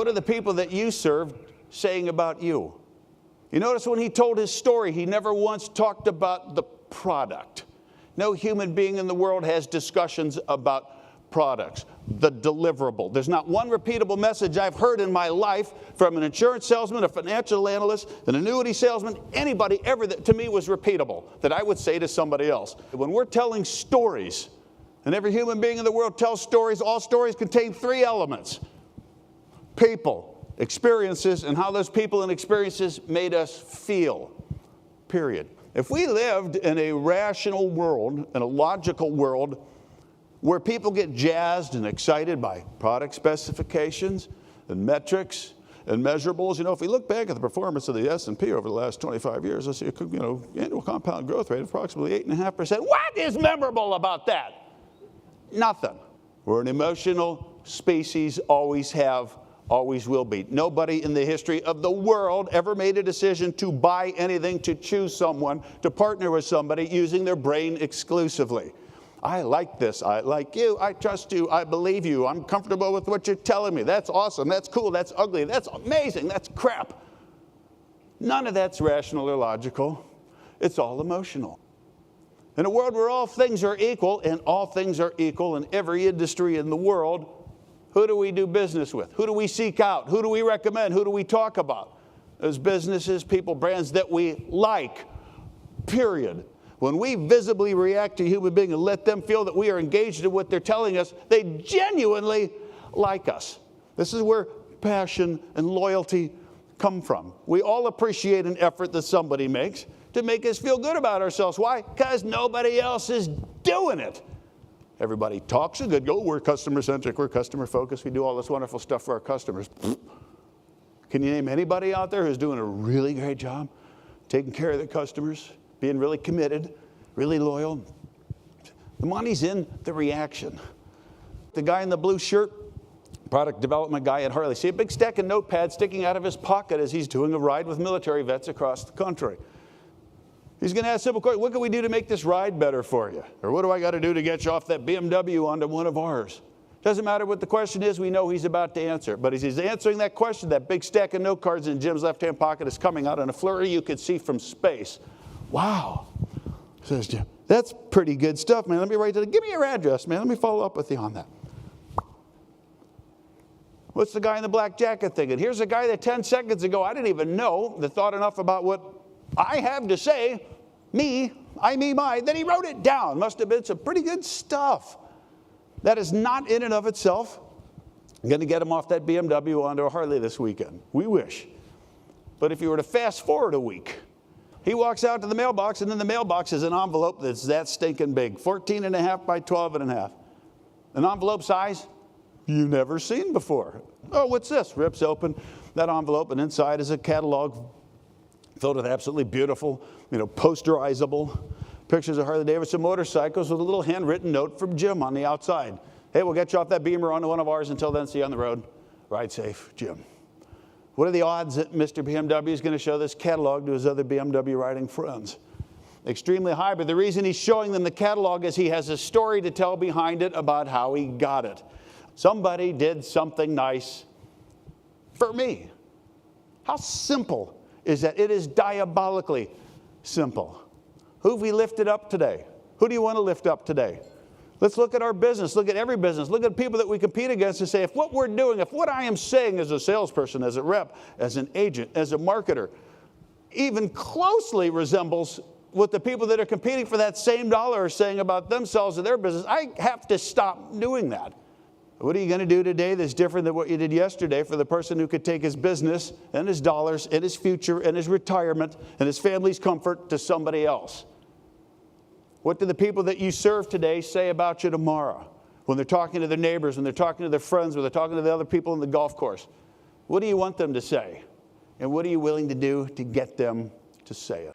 what are the people that you serve saying about you? You notice when he told his story, he never once talked about the product. No human being in the world has discussions about products, the deliverable. There's not one repeatable message I've heard in my life from an insurance salesman, a financial analyst, an annuity salesman, anybody ever that to me was repeatable, that I would say to somebody else. When we're telling stories, and every human being in the world tells stories, all stories contain three elements: people, experiences, and how those people and experiences made us feel, period. If we lived in a rational world, in a logical world, where people get jazzed and excited by product specifications and metrics and measurables. If we look back at the performance of the S&P over the last 25 years, let's see, annual compound growth rate of approximately 8.5%. What is memorable about that? Nothing. We're an emotional species, always have, always will be. Nobody in the history of the world ever made a decision to buy anything, to choose someone, to partner with somebody using their brain exclusively. I like this, I like you, I trust you, I believe you, I'm comfortable with what you're telling me. That's awesome, that's cool, that's ugly, that's amazing, that's crap. None of that's rational or logical. It's all emotional. In a world where all things are equal, and all things are equal in every industry in the world, who do we do business with? Who do we seek out? Who do we recommend? Who do we talk about? Those businesses, people, brands that we like, period. When we visibly react to a human being and let them feel that we are engaged in what they're telling us, they genuinely like us. This is where passion and loyalty come from. We all appreciate an effort that somebody makes to make us feel good about ourselves. Why? Because nobody else is doing it. Everybody talks a good go. We're customer-centric, we're customer-focused, we do all this wonderful stuff for our customers. Can you name anybody out there who's doing a really great job taking care of their customers? Being really committed, really loyal. The money's in the reaction. The guy in the blue shirt, product development guy at Harley, see a big stack of notepads sticking out of his pocket as he's doing a ride with military vets across the country. He's going to ask simple questions. What can we do to make this ride better for you? Or what do I got to do to get you off that BMW onto one of ours? Doesn't matter what the question is, we know he's about to answer. But as he's answering that question, that big stack of note cards in Jim's left-hand pocket is coming out in a flurry you could see from space. Wow, says Jim. That's pretty good stuff, man. Let me write that. Give me your address, man. Let me follow up with you on that. What's the guy in the black jacket thinking? Here's a guy that 10 seconds ago I didn't even know that thought enough about what I have to say, me, I, me, my, that he wrote it down. Must have been some pretty good stuff. That is not in and of itself going to get him off that BMW onto a Harley this weekend. We wish. But if you were to fast forward a week, he walks out to the mailbox, and in the mailbox is an envelope that's that stinking big, 14.5 by 12.5. An envelope size you've never seen before. Oh, what's this? Rips open that envelope, and inside is a catalog filled with absolutely beautiful, posterizable pictures of Harley-Davidson motorcycles with a little handwritten note from Jim on the outside. Hey, we'll get you off that Beamer onto one of ours. Until then, see you on the road. Ride safe, Jim. What are the odds that Mr. BMW is going to show this catalog to his other BMW riding friends? Extremely high, but the reason he's showing them the catalog is he has a story to tell behind it about how he got it. Somebody did something nice for me. How simple is that? It is diabolically simple. Who have we lifted up today? Who do you want to lift up today? Let's look at our business, look at every business, look at people that we compete against and say, if what we're doing, if what I am saying as a salesperson, as a rep, as an agent, as a marketer, even closely resembles what the people that are competing for that same dollar are saying about themselves and their business, I have to stop doing that. What are you going to do today that's different than what you did yesterday for the person who could take his business and his dollars and his future and his retirement and his family's comfort to somebody else? What do the people that you serve today say about you tomorrow? When they're talking to their neighbors, when they're talking to their friends, when they're talking to the other people in the golf course. What do you want them to say? And what are you willing to do to get them to say it?